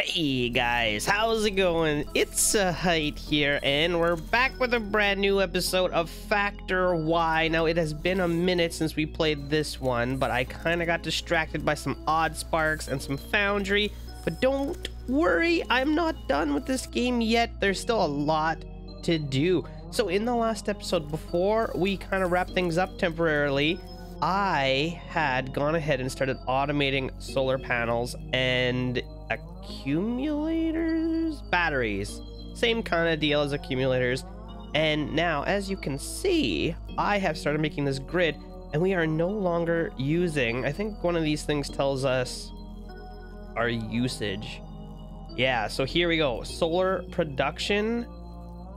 Hey guys, how's it going? It's Zahait here, and we're back with a brand new episode of Factor Y. Now, it has been a minute since we played this one, but I kind of got distracted by some odd sparks and some foundry. But don't worry, I'm not done with this game yet. There's still a lot to do. So in the last episode, before we kind of wrap things up temporarily, I had gone ahead and started automating solar panels and accumulators, batteries, same kind of deal as accumulators. And now, as you can see, I have started making this grid, and we are no longer using, I think one of these things tells us our usage. Yeah, so here we go. Solar production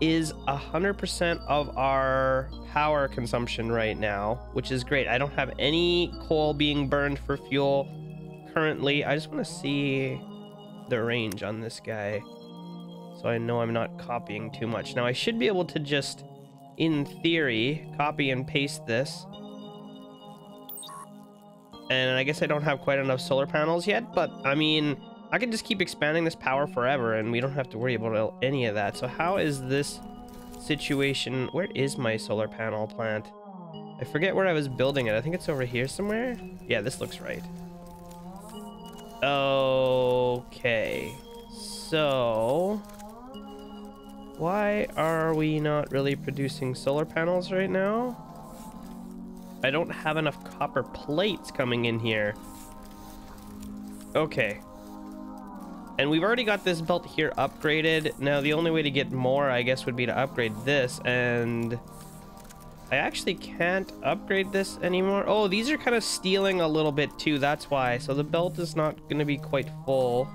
is 100% of our power consumption right now, which is great. I don't have any coal being burned for fuel currently. I just want to see the range on this guy so I know I'm not copying too much. Now I should be able to just, in theory, copy and paste this. And I guess I don't have quite enough solar panels yet, but I mean, I can just keep expanding this power forever and we don't have to worry about any of that. So how is this situation? Where is my solar panel plant? I forget where I was building it. I think it's over here somewhere. Yeah, this looks right. Okay, so why are we not really producing solar panels right now? I don't have enough copper plates coming in here. Okay. And we've already got this belt here upgraded. Now, the only way to get more, I guess, would be to upgrade this. And I actually can't upgrade this anymore. Oh, these are kind of stealing a little bit too. That's why. So the belt is not going to be quite full.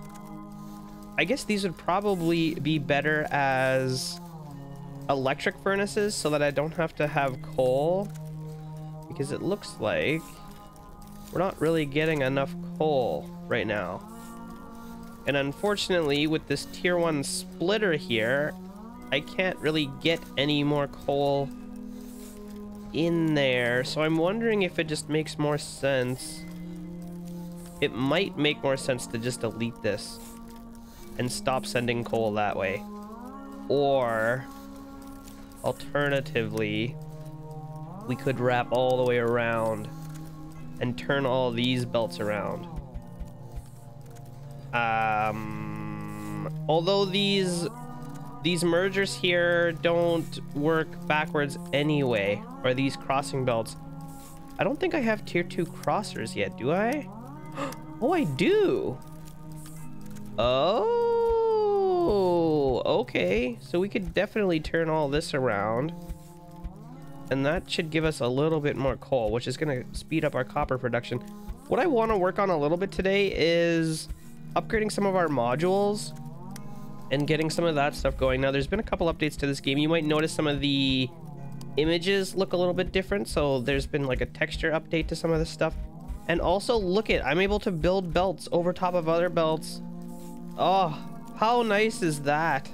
I guess these would probably be better as electric furnaces so that I don't have to have coal. Because it looks like we're not really getting enough coal right now. And unfortunately, with this tier 1 splitter here, I can't really get any more coal in there. So I'm wondering if it just makes more sense. It might make more sense to just delete this and stop sending coal that way. Or alternatively, we could wrap all the way around and turn all these belts around. Although these mergers here don't work backwards anyway, or these crossing belts. I don't think I have tier 2 crossers yet, do I? Oh, I do. Oh, okay. So we could definitely turn all this around. And that should give us a little bit more coal, which is going to speed up our copper production. What I want to work on a little bit today is upgrading some of our modules and getting some of that stuff going. Now, there's been a couple updates to this game. You might notice some of the images look a little bit different. So there's been like a texture update to some of this stuff. And also, look at, I'm able to build belts over top of other belts. Oh, how nice is that?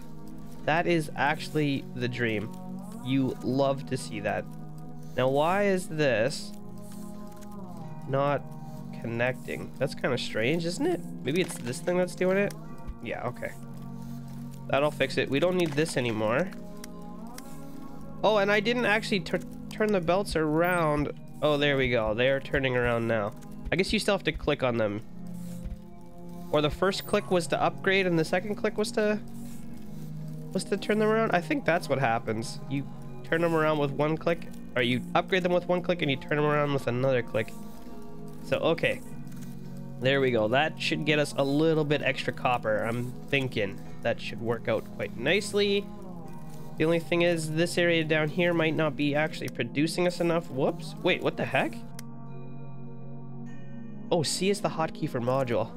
That is actually the dream. You love to see that. Now, why is this not connecting? That's kind of strange, isn't it? Maybe it's this thing that's doing it. Yeah, okay, that'll fix it. We don't need this anymore. Oh, and I didn't actually turn the belts around. Oh, there we go. They are turning around now. I guess you still have to click on them, or the first click was to upgrade and the second click was to turn them around. I think that's what happens. You turn them around with one click, or you upgrade them with one click and you turn them around with another click. So, okay. There we go. That should get us a little bit extra copper. I'm thinking that should work out quite nicely. The only thing is, this area down here might not be actually producing us enough. Whoops. Wait, what the heck? Oh, C is the hotkey for module.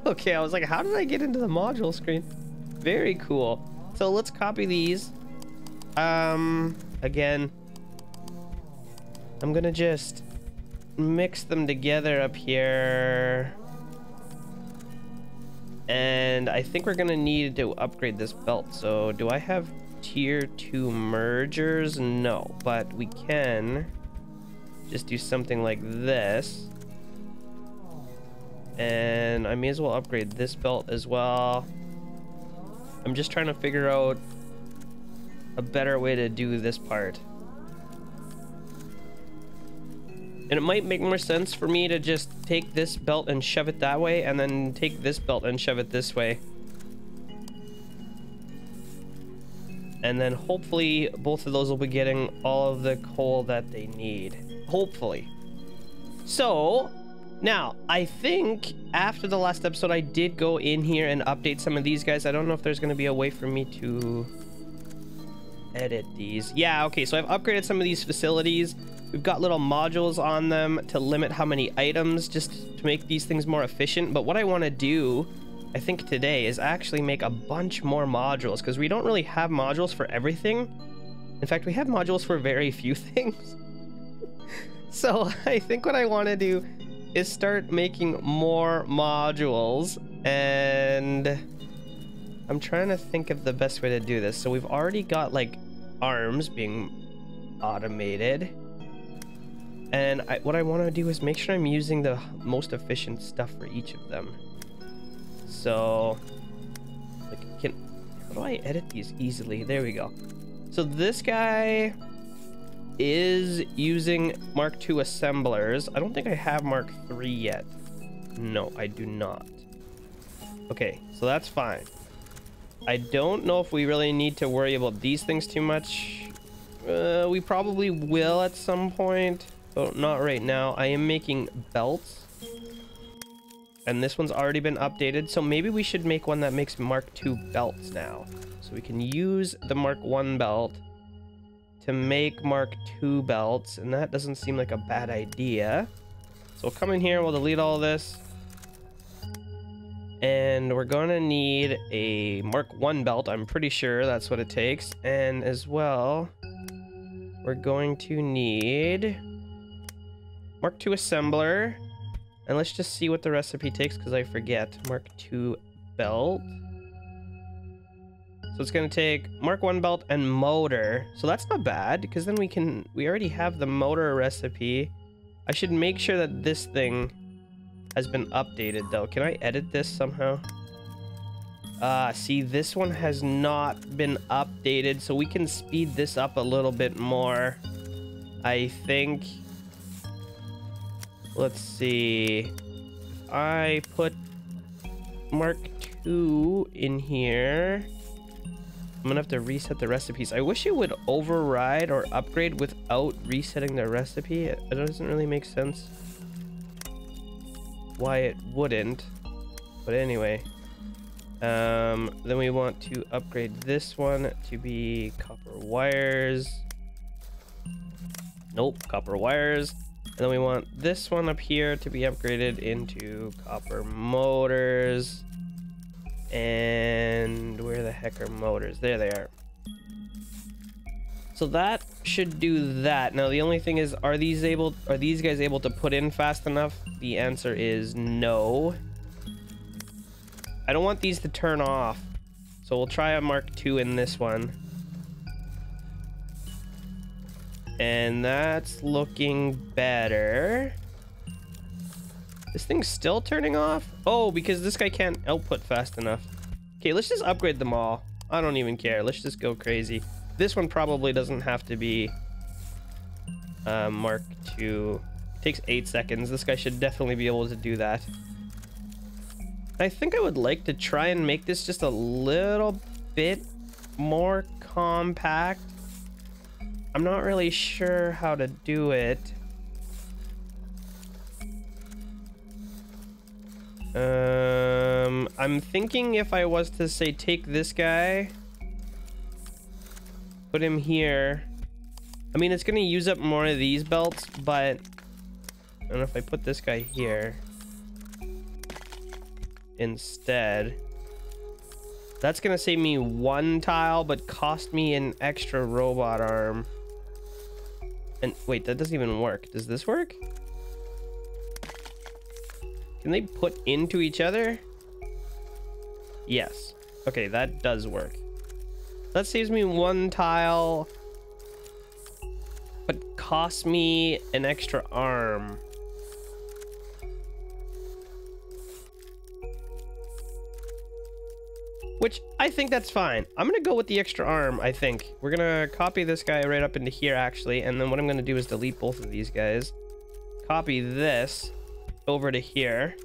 Okay, I was like, how did I get into the module screen? Very cool. So let's copy these. Again, I'm gonna just mix them together up here, and I think we're gonna need to upgrade this belt. So do I have tier 2 mergers? No, but we can just do something like this. And I may as well upgrade this belt as well. I'm just trying to figure out a better way to do this part. And it might make more sense for me to just take this belt and shove it that way, and then take this belt and shove it this way. And then hopefully both of those will be getting all of the coal that they need. Hopefully. So, now, I think after the last episode, I did go in here and update some of these guys. I don't know if there's going to be a way for me to edit these. Yeah, okay, so I've upgraded some of these facilities. We've got little modules on them to limit how many items, just to make these things more efficient. But what I want to do, I think today, is actually make a bunch more modules, because we don't really have modules for everything. In fact, we have modules for very few things. So I think what I want to do is start making more modules, and I'm trying to think of the best way to do this. So we've already got like arms being automated, and what I want to do is make sure I'm using the most efficient stuff for each of them. So, like, how do I edit these easily? There we go. So this guy is using Mark II assemblers. I don't think I have Mark III yet. No, I do not. Okay, so that's fine. I don't know if we really need to worry about these things too much. We probably will at some point, but not right now. I am making belts, and this one's already been updated, so maybe we should make one that makes Mark II belts now. So we can use the Mark I belt to make Mark II belts, and that doesn't seem like a bad idea. So we'll come in here, we'll delete all this, and we're gonna need a Mark I belt. I'm pretty sure that's what it takes. And as well, we're going to need Mark II assembler, and let's just see what the recipe takes, because I forget. Mark II belt. So it's going to take Mark I belt and motor. So that's not bad, because then we already have the motor recipe. I should make sure that this thing has been updated though. Can I edit this somehow? See, this one has not been updated, so we can speed this up a little bit more, I think. Let's see. If I put Mark II in here, I'm gonna have to reset the recipes. I wish it would override or upgrade without resetting the recipe. It doesn't really make sense why it wouldn't. But anyway. Then we want to upgrade this one to be copper wires. Nope, copper wires. And then we want this one up here to be upgraded into copper motors. And where the heck are motors? There they are. So that should do that. Now the only thing is, are these guys able to put in fast enough? The answer is no. I don't want these to turn off, so we'll try a Mark II in this one. And that's looking better. This thing's still turning off? Oh, because this guy can't output fast enough. Okay, let's just upgrade them all. I don't even care. Let's just go crazy. This one probably doesn't have to be Mark II. It takes 8 seconds. This guy should definitely be able to do that. I think I would like to try and make this just a little bit more compact. I'm not really sure how to do it. I'm thinking if I was to say take this guy, put him here. I mean, it's gonna use up more of these belts, but I don't know if I put this guy here instead. That's gonna save me 1 tile, but cost me an extra robot arm. And wait, that doesn't even work. Does this work? Can they put into each other? Yes. Okay, that does work. That saves me 1 tile, but costs me an extra arm. which I think that's fine. I'm gonna go with the extra arm, I think. We're gonna copy this guy right up into here, actually, and then what I'm gonna do is delete both of these guys. Copy this over to here.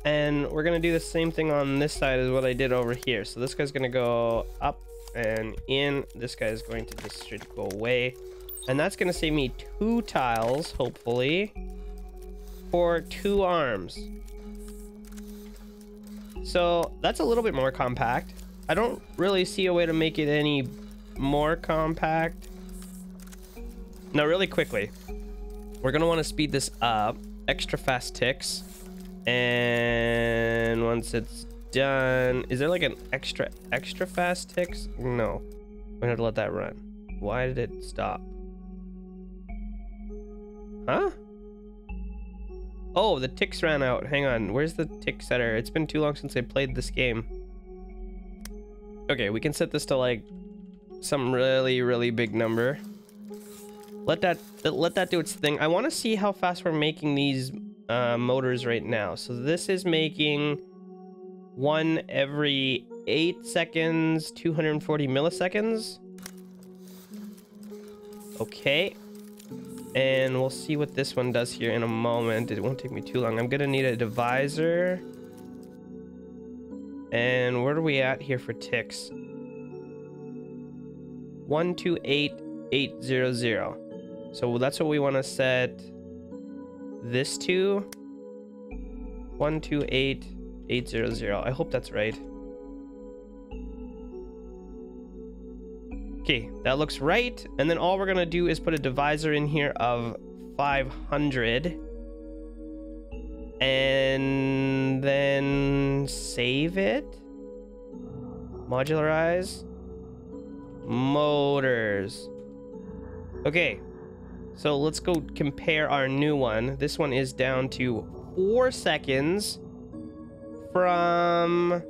And we're gonna do the same thing on this side as what I did over here. So this guy's gonna go up and in. This guy is going to just should go away. And that's gonna save me 2 tiles, hopefully, for 2 arms. So that's a little bit more compact. I don't really see a way to make it any more compact. Now, really quickly, we're gonna want to speed this up. Extra fast ticks. And once it's done, is there like an extra fast ticks? No. I'm gonna have to let that run. Why did it stop? Huh? Oh, the ticks ran out. Hang on. Where's the tick setter? It's been too long since I played this game. Okay, we can set this to like some really big number. Let that do its thing. I want to see how fast we're making these motors right now. So this is making 1 every 8 seconds, 240 milliseconds. Okay. And we'll see what this one does here in a moment. It won't take me too long. I'm gonna need a divisor. And where are we at here for ticks? 128800. So that's what we want to set this to. 128800. I hope that's right. Okay, that looks right. And then all we're gonna do is put a divisor in here of 500. And then save it. Modularize. Motors. Okay, so let's go compare our new one. This one is down to 4 seconds from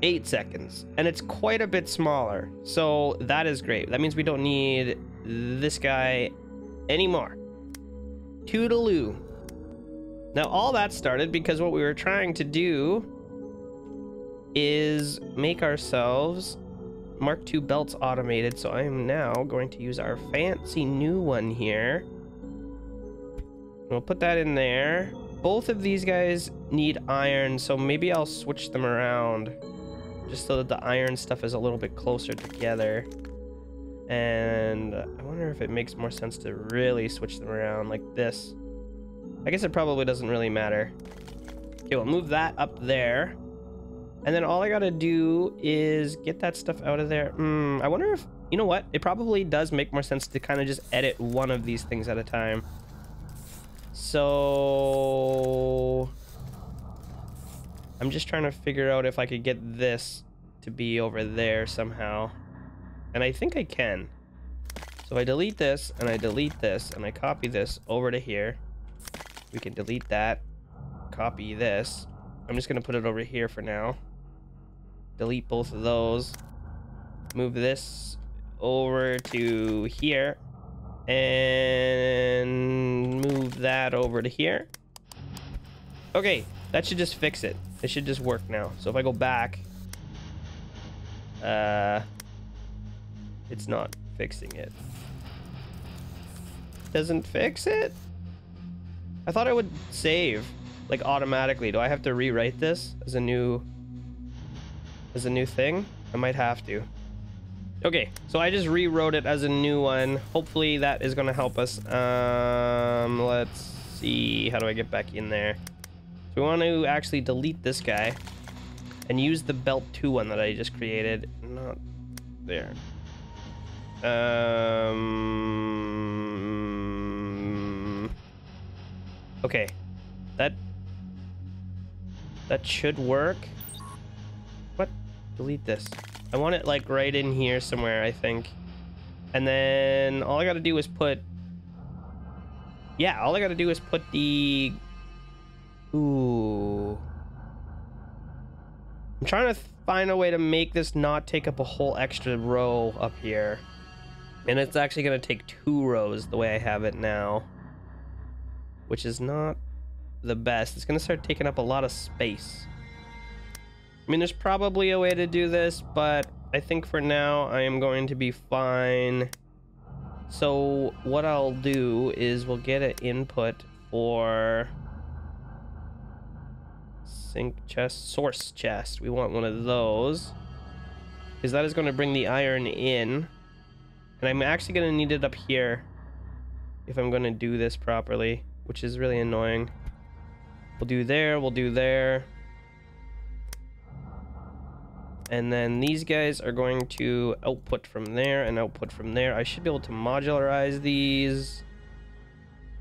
8 seconds, and it's quite a bit smaller, so that is great. That means we don't need this guy anymore. Toodaloo. Now all that started because what we were trying to do is make ourselves Mark II belts automated, so I am now going to use our fancy new one here. We'll put that in there. Both of these guys need iron, so maybe I'll switch them around just so that the iron stuff is a little bit closer together. And I wonder if it makes more sense to really switch them around like this. I guess it probably doesn't really matter. Okay, we'll move that up there. And then all I gotta do is get that stuff out of there. I wonder if, you know what? It probably does make more sense to kind of just edit one of these things at a time. So I'm just trying to figure out if I could get this to be over there somehow. And I think I can. So if I delete this and I delete this and I copy this over to here, we can delete that, copy this. I'm just gonna put it over here for now. Delete both of those. Move this over to here. And move that over to here. Okay, that should just fix it. It should just work now. So if I go back, it's not fixing it. Doesn't fix it? I thought it would save like automatically. Do I have to rewrite this as a new thing? I might have to. Okay, so I just rewrote it as a new one. Hopefully that is going to help us. Let's see. How do I get back in there? So we want to actually delete this guy and use the belt 2 one that I just created. Not there. Okay. That should work. What? Delete this. I want it like right in here somewhere, I think. And then all I gotta do is put... Yeah, all I gotta do is put the... Ooh. I'm trying to find a way to make this not take up a whole extra row up here. And it's actually gonna take 2 rows the way I have it now. Which is not the best. It's gonna start taking up a lot of space. mean, there's probably a way to do this, but I think for now I am going to be fine. So what I'll do is we'll get an input for sink chest, source chest. We want one of those, because that is going to bring the iron in. And I'm actually going to need it up here if I'm going to do this properly, which is really annoying. We'll do there, we'll do there. And then these guys are going to output from there and output from there. I should be able to modularize these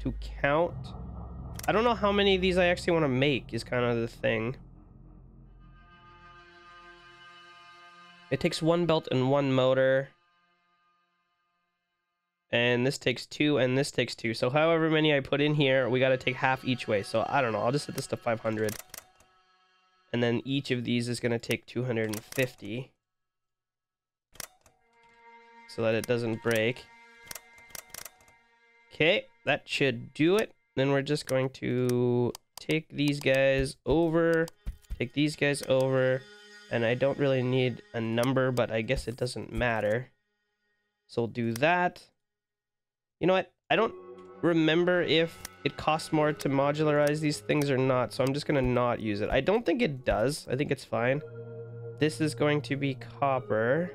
to count. I don't know how many of these I actually want to make is kind of the thing. It takes one belt and one motor. And this takes 2 and this takes 2. So however many I put in here, we got to take half each way. So I don't know. I'll just set this to 500. And then each of these is going to take 250. So that it doesn't break. Okay, that should do it. Then we're just going to take these guys over. Take these guys over. And I don't really need a number, but I guess it doesn't matter. So we'll do that. You know what? I don't remember if it costs more to modularize these things or not, so I'm just gonna not use it. I don't think it does. I think it's fine. This is going to be copper.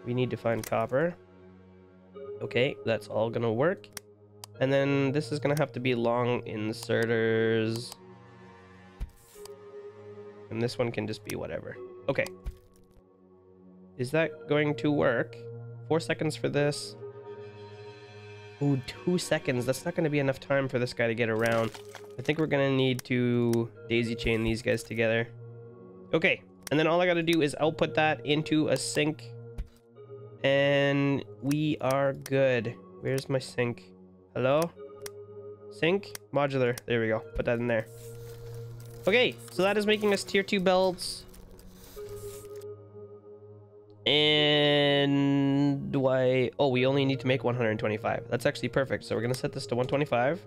We need to find copper. Okay, that's all gonna work. And then this is gonna have to be long inserters. And this one can just be whatever. Okay. Is that going to work? 4 seconds for this. Ooh, 2 seconds. That's not going to be enough time for this guy to get around. I think we're going to need to daisy chain these guys together. Okay. And then all I got to do is output that into a sink. And we are good. Where's my sink? Hello? Sink? Modular. There we go. Put that in there. Okay. So that is making us tier 2 belts. And do I... Oh, we only need to make 125. That's actually perfect. So we're going to set this to 125.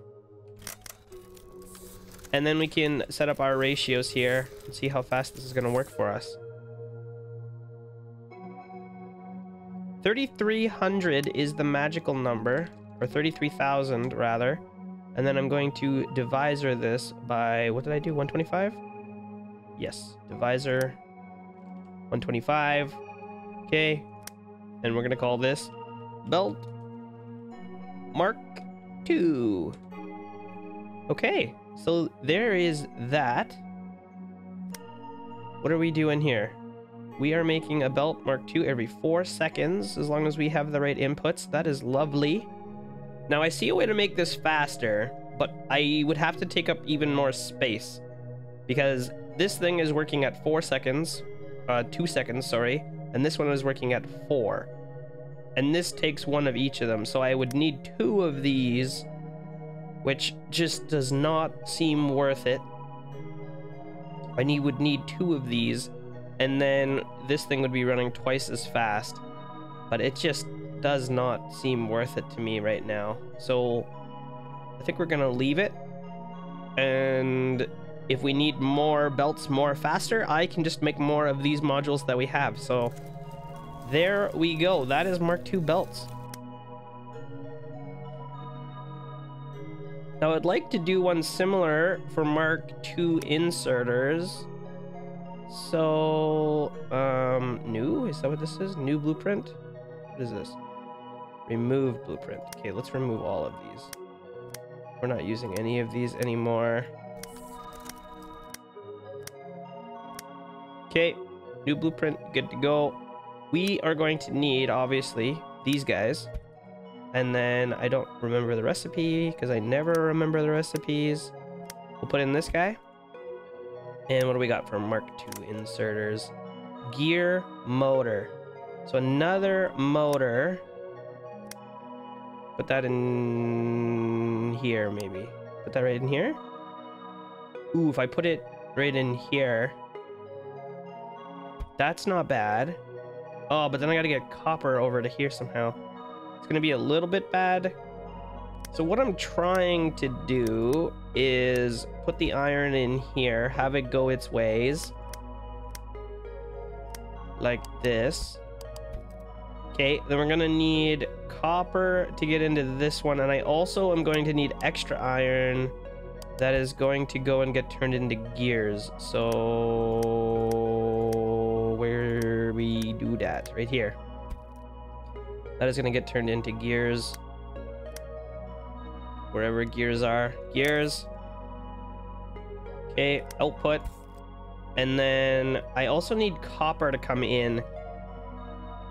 And then we can set up our ratios here and see how fast this is going to work for us. 3,300 is the magical number, or 33,000 rather. And then I'm going to divisor this by... What did I do? 125? Yes. Divisor 125. Okay, and we're gonna call this belt Mark II. Okay, so there is that. What are we doing here? We are making a belt Mark II every 4 seconds, as long as we have the right inputs. That is lovely. Now I see a way to make this faster, but I would have to take up even more space, because this thing is working at 4 seconds, 2 seconds, sorry. And this one is working at 4. And this takes one of each of them. So I would need 2 of these, which just does not seem worth it. I would need 2 of these, and then this thing would be running twice as fast. But it just does not seem worth it to me right now. So I think we're gonna leave it. And if we need more belts more faster, I can just make more of these modules that we have. So there we go. That is Mark II belts. Now I'd like to do one similar for Mark II inserters. So, new? Is that what this is? New blueprint? What is this? Remove blueprint. Okay, let's remove all of these. We're not using any of these anymore. Okay, new blueprint, good to go. We are going to need, obviously, these guys. And then I don't remember the recipe, because I never remember the recipes. We'll put in this guy. And what do we got for Mark II inserters? Gear motor. So another motor. Put that in here, maybe. Put that right in here. Ooh, if I put it right in here. That's not bad. Oh, but then I gotta get copper over to here somehow. It's gonna be a little bit bad. So what I'm trying to do is put the iron in here, have it go its ways. Like this. Okay, then we're gonna need copper to get into this one, and I also am going to need extra iron that is going to go and get turned into gears. So where we do that? Right here. That is gonna get turned into gears. Wherever gears are. Gears. Okay, output. And then I also need copper to come in.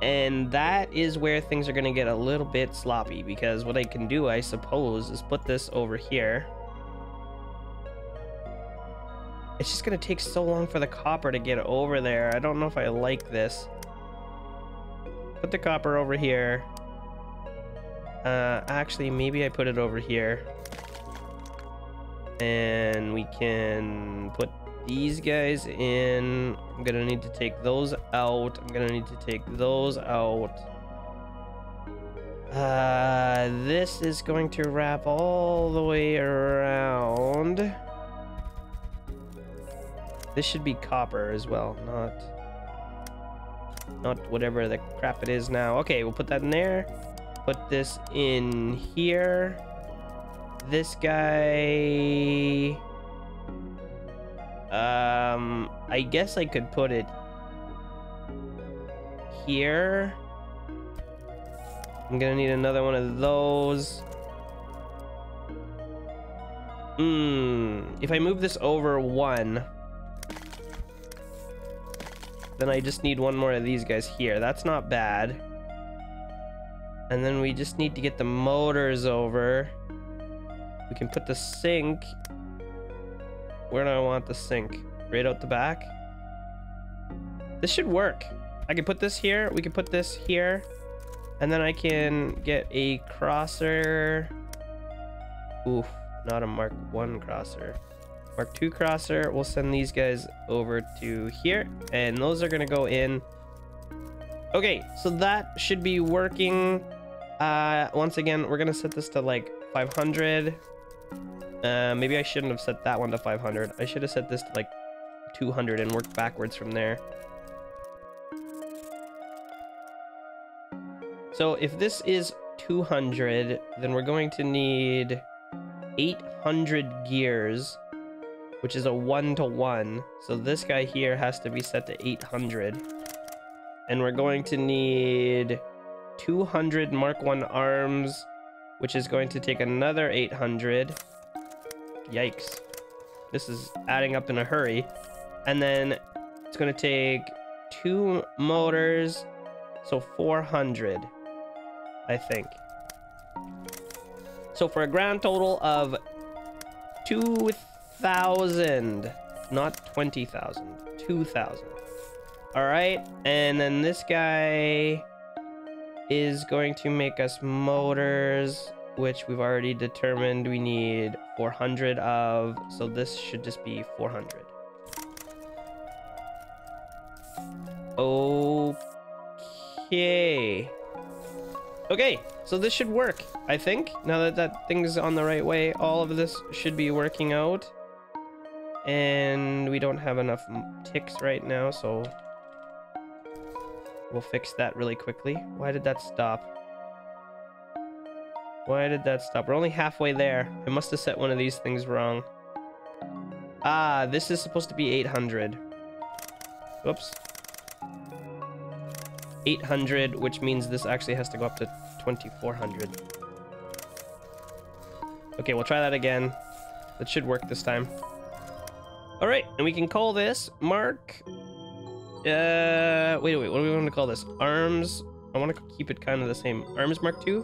And that is where things are going to get a little bit sloppy, because what I can do, I suppose, is put this over here. It's just going to take so long for the copper to get over there. I don't know if I like this. Put the copper over here. Actually, maybe I put it over here. And we can put these guys in. I'm gonna need to take those out. I'm gonna need to take those out. This is going to wrap all the way around. This should be copper as well, not whatever the crap it is now. Okay, we'll put that in there. Put this in here. This guy... I guess I could put it here. I'm gonna need another one of those. If I move this over one, then I just need one more of these guys here. That's not bad. And then we just need to get the motors over. We can put the sink. Where do I want the sink? Right out the back? This should work. I can put this here. We can put this here. And then I can get a crosser. Oof, not a Mark 1 crosser. Mark 2 crosser. We'll send these guys over to here. And those are going to go in. Okay, so that should be working. Once again, we're going to set this to like 500. Maybe I shouldn't have set that one to 500. I should have set this to like 200 and worked backwards from there. So if this is 200, then we're going to need 800 gears, which is a 1-to-1. So this guy here has to be set to 800. And we're going to need 200 Mark 1 arms, which is going to take another 800. Yikes. This is adding up in a hurry. And then it's going to take 2 motors, so 400, I think. So for a grand total of 2,000, not 20,000, 2,000. All right, and then this guy is going to make us motors, which we've already determined we need 400 of, so this should just be 400. Okay. Okay, so this should work, I think. Now that that thing's on the right way, all of this should be working out. And we don't have enough ticks right now, so we'll fix that really quickly. Why did that stop? Why did that stop? We're only halfway there. I must have set one of these things wrong. Ah, this is supposed to be 800. Whoops. 800, which means this actually has to go up to 2,400. Okay, we'll try that again. That should work this time. All right, and we can call this Mark... wait, what do we want to call this? Arms... I want to keep it kind of the same. Arms Mark 2?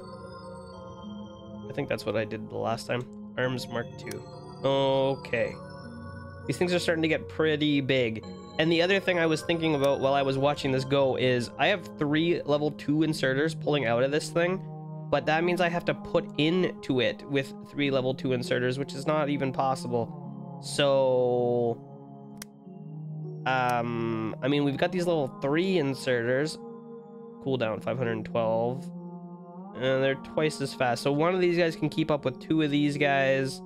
I think that's what I did the last time. Arms Mark 2. Okay. These things are starting to get pretty big. And the other thing I was thinking about while I was watching this go is I have 3 level 2 inserters pulling out of this thing, but that means I have to put into it with 3 level 2 inserters, which is not even possible. So, I mean, we've got these level 3 inserters. Cooldown 512. And they're twice as fast. So one of these guys can keep up with two of these guys.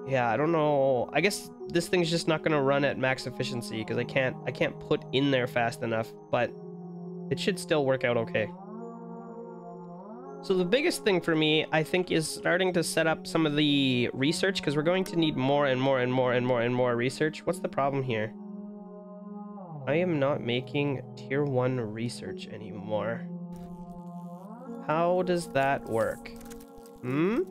Yeah, I don't know. I guess this thing's just not gonna run at max efficiency because I can't put in there fast enough, but it should still work out okay. So the biggest thing for me, I think, is starting to set up some of the research, because we're going to need more and more and more and more and more research. What's the problem here? I am not making tier 1 research anymore. How does that work? No,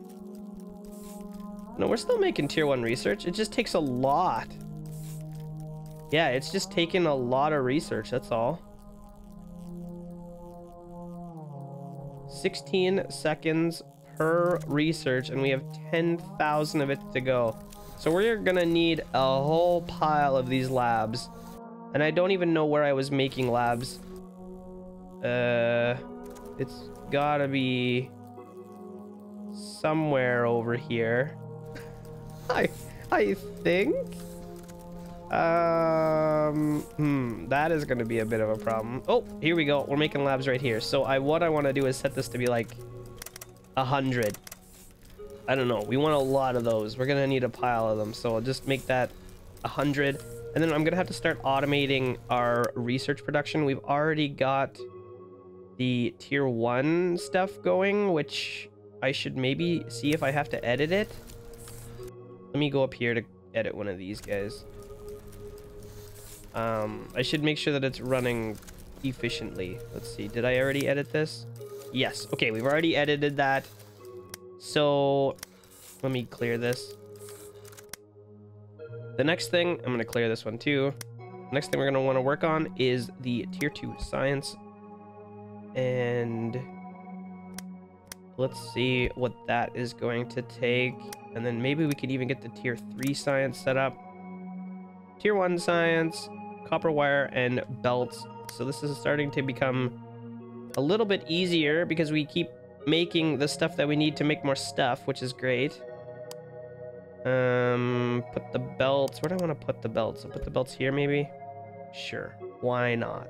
we're still making tier 1 research. It just takes a lot. Yeah, it's just taking a lot of research, that's all. 16 seconds per research, and we have 10,000 of it to go. So we're gonna need a whole pile of these labs. And I don't even know where I was making labs. It's gotta be somewhere over here. I think. That is gonna be a bit of a problem. Oh, here we go. We're making labs right here. So what I want to do is set this to be like 100. I don't know. We want a lot of those. We're gonna need a pile of them. So I'll just make that 100. And then I'm gonna have to start automating our research production. We've already got the tier 1 stuff going, which I should maybe see if I have to edit it. Let me go up here to edit one of these guys. I should make sure that it's running efficiently. Let's see. Did I already edit this? Yes. Okay, we've already edited that. So let me clear this. The next thing, I'm going to clear this one too. Next thing we're going to want to work on is the tier 2 science. And let's see what that is going to take. And then maybe we could even get the tier 3 science set up. Tier 1 science, copper wire, and belts. So this is starting to become a little bit easier because we keep making the stuff that we need to make more stuff, which is great. Put the belts. Where do I want to put the belts? I'll put the belts here, maybe? Sure. Why not?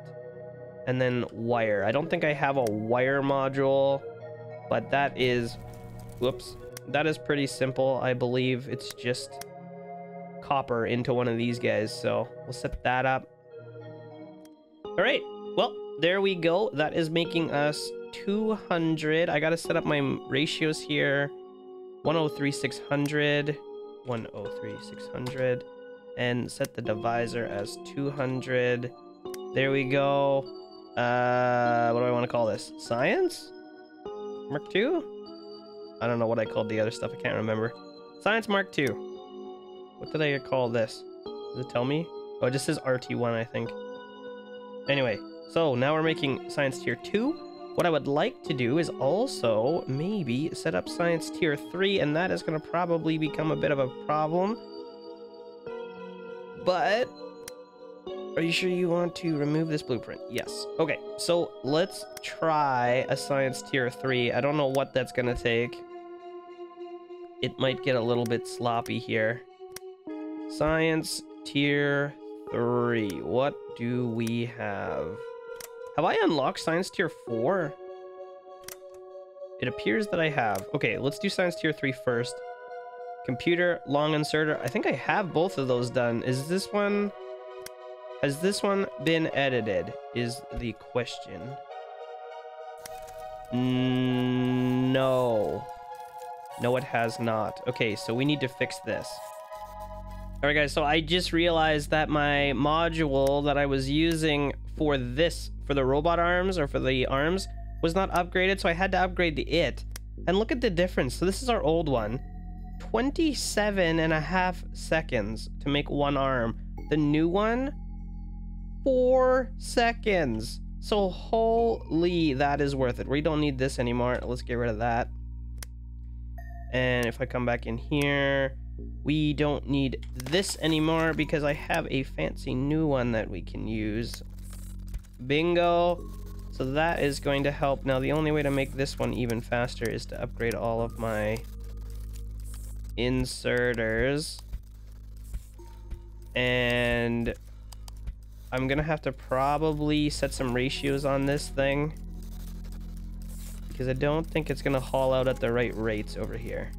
And then wire. I don't think I have a wire module, but that is... Whoops. That is pretty simple. I believe it's just copper into one of these guys. So we'll set that up. All right. Well, there we go. That is making us 200. I got to set up my ratios here. 103,600. 103,600. And set the divisor as 200. There we go. What do I want to call this? Science? Mark 2? I don't know what I called the other stuff. I can't remember. Science Mark 2. What did I call this? Does it tell me? Oh, it just says RT1, I think. Anyway, so now we're making Science Tier 2. What I would like to do is also maybe set up Science Tier 3, and that is going to probably become a bit of a problem. But... are you sure you want to remove this blueprint? Yes. Okay, so let's try a Science Tier 3. I don't know what that's going to take. It might get a little bit sloppy here. Science Tier 3. What do we have? Have I unlocked Science Tier 4? It appears that I have. Okay, let's do Science Tier 3 first. Computer, long inserter. I think I have both of those done. Is this one... has this one been edited? Is the question. No. No, it has not. Okay, so we need to fix this. Alright guys, so I just realized that my module that I was using for this, for the robot arms, or for the arms, was not upgraded, so I had to upgrade the it. And look at the difference. So this is our old one. 27.5 seconds to make one arm. The new one, 4 seconds. So holy, that is worth it. We don't need this anymore. Let's get rid of that. And if I come back in here, we don't need this anymore because I have a fancy new one that we can use. Bingo. So that is going to help. Now the only way to make this one even faster is to upgrade all of my inserters. And I'm gonna have to probably set some ratios on this thing. because I don't think it's gonna haul out at the right rates over here.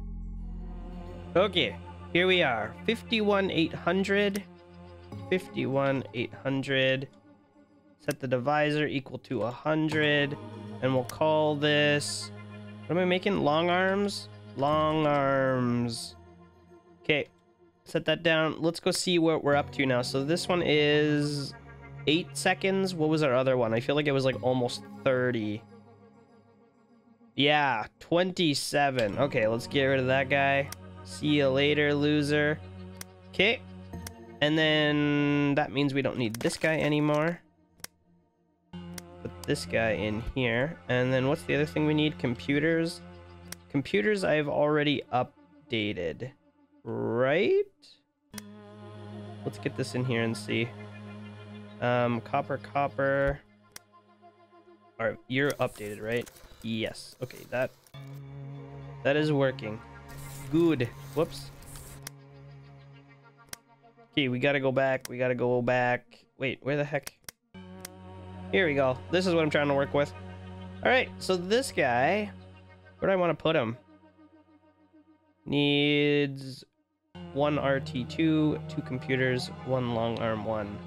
Okay, here we are. 51,800. 51,800. Set the divisor equal to 100. And we'll call this... What am I making? Long arms? Long arms. Okay. Set that down. Let's go see what we're up to now. So this one is 8 seconds. What was our other one? I feel like it was like almost 30. Yeah, 27. Okay, let's get rid of that guy. See you later, loser. Okay. And then that means we don't need this guy anymore. Put this guy in here. And then what's the other thing we need? Computers. Computers I've already updated. Right? Let's get this in here and see. Copper. Alright, you're updated, right? Yes. Okay, that is working. Good. Whoops. Okay, we gotta go back. Wait, where the heck? Here we go. This is what I'm trying to work with. Alright, so this guy, where do I want to put him? Needs 1 RT2, 2 computers, 1 long arm 1.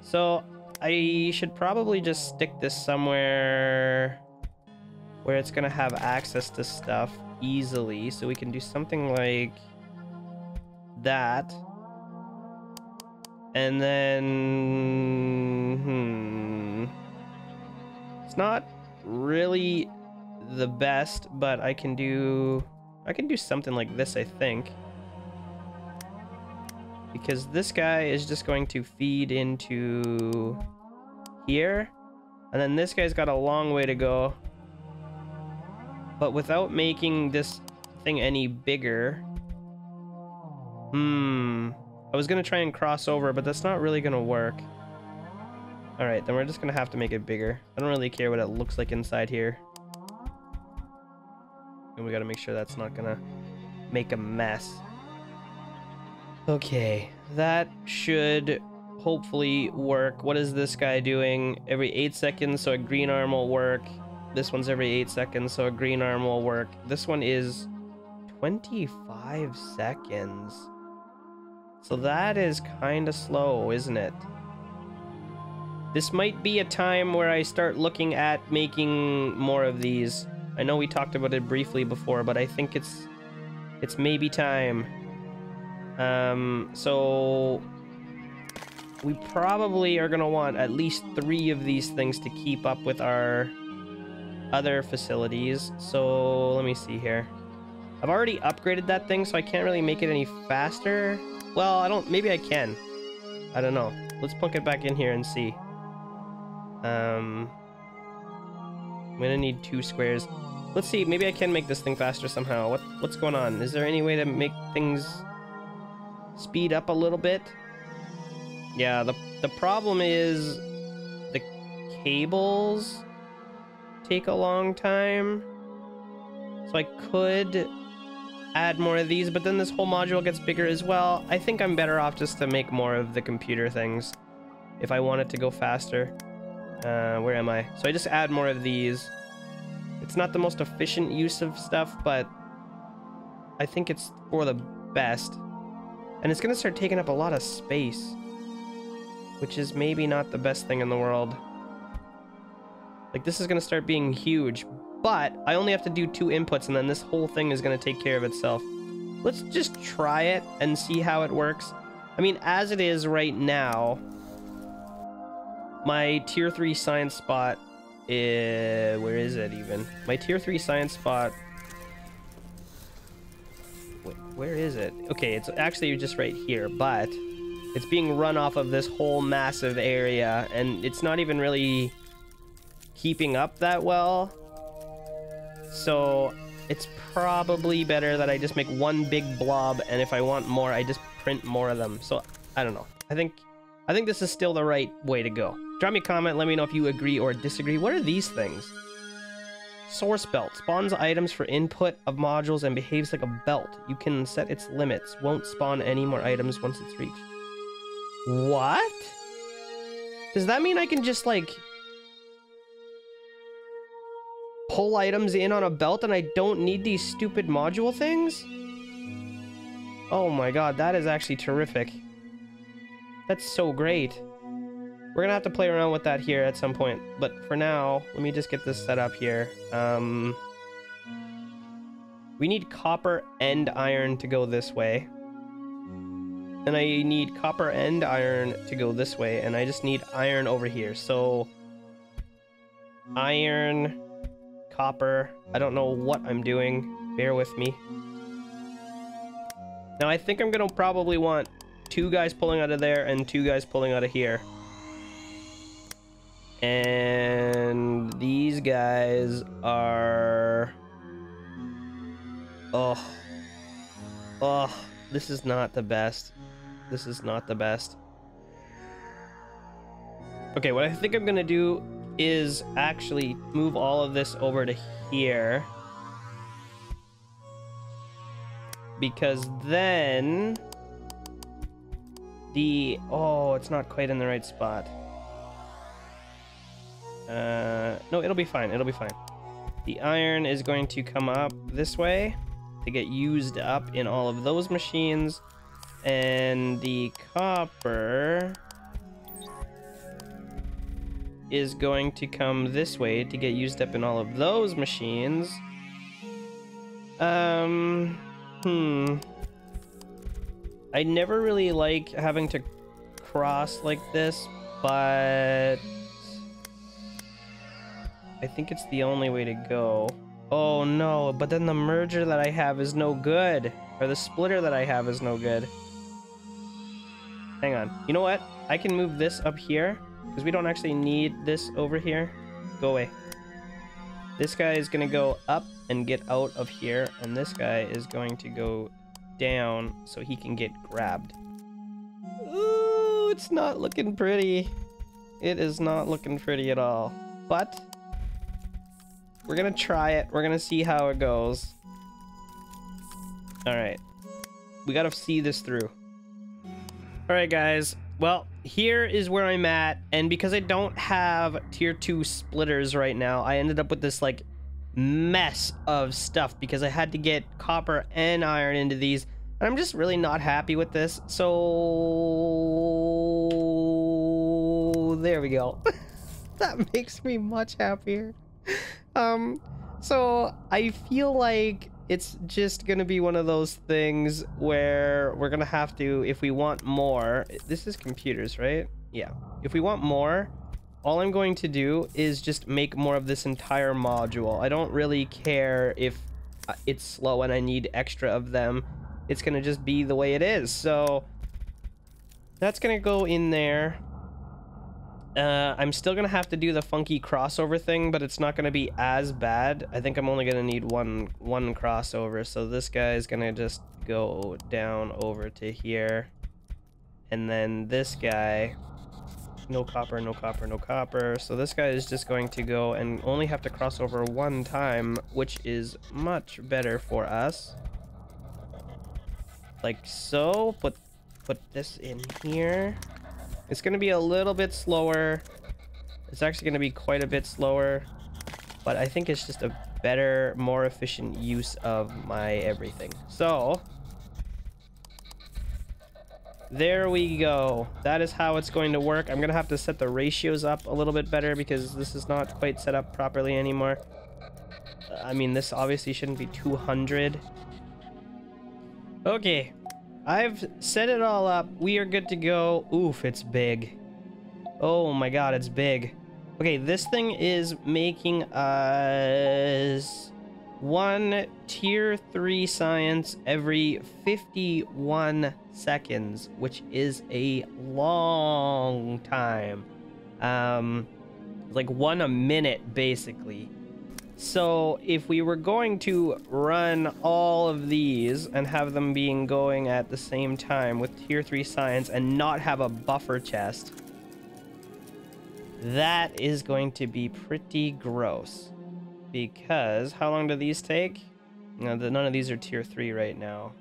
So I should probably just stick this somewhere where it's gonna have access to stuff easily, so we can do something like that. And then it's not really the best, but I can do something like this, I think, because this guy is just going to feed into here, and then this guy's got a long way to go, but without making this thing any bigger. I was gonna try and cross over, but that's not really gonna work. Alright, then we're just gonna have to make it bigger. I don't really care what it looks like inside here. And we gotta make sure that's not gonna make a mess. Okay, that should hopefully work. What is this guy doing? Every 8 seconds, so a green arm will work. This one's every 8 seconds, so a green arm will work. This one is 25 seconds. So that is kind of slow, isn't it? This might be a time where I start looking at making more of these. I know we talked about it briefly before, but I think it's maybe time. So we probably are gonna want at least 3 of these things to keep up with our other facilities. So let me see here. I've already upgraded that thing, so I can't really make it any faster. Well, maybe I can. I don't know. Let's plunk it back in here and see. I'm gonna need 2 squares. Let's see, maybe I can make this thing faster somehow. What's going on? Is there any way to make things speed up a little bit? Yeah, the problem is the cables take a long time. So I could add more of these, but then this whole module gets bigger as well. I think I'm better off just to make more of the computer things if I want it to go faster. Where am I? So I just add more of these. It's not the most efficient use of stuff, but I think it's for the best. And it's gonna start taking up a lot of space, which is maybe not the best thing in the world. Like, this is gonna start being huge, but I only have to do 2 inputs, and then this whole thing is gonna take care of itself. Let's just try it and see how it works. I mean, as it is right now, my tier 3 science spot is... where is it even? My tier 3 science spot... wait, where is it? Okay, it's actually just right here, but it's being run off of this whole massive area, and it's not even really keeping up that well. So it's probably better that I just make 1 big blob, and if I want more, I just print more of them. So I don't know. I think this is still the right way to go. Drop me a comment, let me know if you agree or disagree. What are these things? Source belt. Spawns items for input of modules and behaves like a belt. You can set its limits. Won't spawn any more items once it's reached. What? Does that mean I can just, like, pull items in on a belt and I don't need these stupid module things? Oh my god, that is actually terrific. That's so great. We're gonna have to play around with that here at some point, but for now, let me just get this set up here. We need copper and iron to go this way. And I need copper and iron to go this way, and I just need iron over here. So, iron, copper, I don't know what I'm doing. Bear with me. Now, I think I'm gonna probably want 2 guys pulling out of there and 2 guys pulling out of here. And these guys are... Oh, this is not the best. This is not the best. Okay, what I think I'm gonna do is actually move all of this over to here. Because then... Oh, it's not quite in the right spot. No, it'll be fine. It'll be fine. The iron is going to come up this way to get used up in all of those machines. And the copper is going to come this way to get used up in all of those machines. I never really like having to cross like this, but I think it's the only way to go. Oh no, but then the merger that I have is no good. Or the splitter that I have is no good. Hang on. You know what? I can move this up here, because we don't actually need this over here. Go away. This guy is going to go up and get out of here, and this guy is going to go down so he can get grabbed. Ooh, it's not looking pretty. It is not looking pretty at all. But we're gonna try it. We're gonna see how it goes. Alright. We gotta see this through. Alright, guys. Well, here is where I'm at, and because I don't have tier 2 splitters right now, I ended up with this, like, mess of stuff because I had to get copper and iron into these, and I'm just really not happy with this. So there we go. That makes me much happier. So I feel like it's just gonna be one of those things where we're gonna have to, if we want more, this is computers, right? Yeah. If we want more, all I'm going to do is just make more of this entire module. I don't really care if it's slow and I need extra of them. It's gonna just be the way it is. So that's gonna go in there. I'm still gonna have to do the funky crossover thing, but it's not gonna be as bad. I think I'm only gonna need one crossover. So this guy is gonna just go down over to here, and then this guy, no copper, no copper, no copper. So this guy is just going to go and only have to cross over one time, which is much better for us. Like so. Put this in here. It's going to be a little bit slower. It's actually going to be quite a bit slower, but I think it's just a better, more efficient use of my everything. So there we go. That is how it's going to work. I'm going to have to set the ratios up a little bit better because this is not quite set up properly anymore. I mean, this obviously shouldn't be 200. Okay. I've set it all up. We are good to go. Oof, it's big. Oh my god, it's big. Okay, this thing is making us 1 tier 3 science every 51 seconds, which is a long time. Like 1 a minute, basically. So if we were going to run all of these and have them being going at the same time with tier 3 science and not have a buffer chest, that is going to be pretty gross. Because how long do these take? No, none of these are tier 3 right now.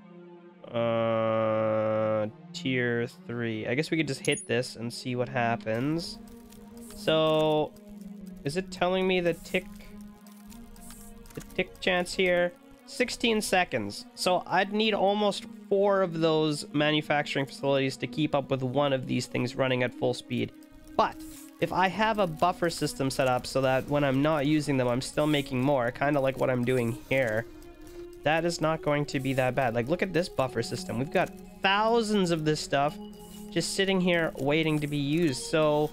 Tier 3. I guess we could just hit this and see what happens. So is it telling me the tick? the tick chance here. 16 seconds. So I'd need almost 4 of those manufacturing facilities to keep up with one of these things running at full speed. But if I have a buffer system set up so that when I'm not using them, I'm still making more, kind of like what I'm doing here, that is not going to be that bad. Like, look at this buffer system. We've got thousands of this stuff just sitting here waiting to be used. So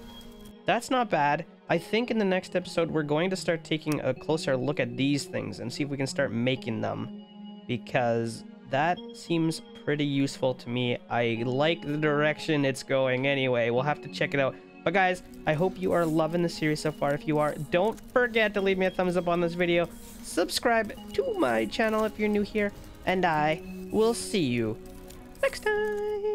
that's not bad. I think in the next episode, we're going to start taking a closer look at these things and see if we can start making them, because that seems pretty useful to me. I like the direction it's going anyway. We'll have to check it out. But guys, I hope you are loving the series so far. If you are, don't forget to leave me a thumbs up on this video. Subscribe to my channel if you're new here, and I will see you next time.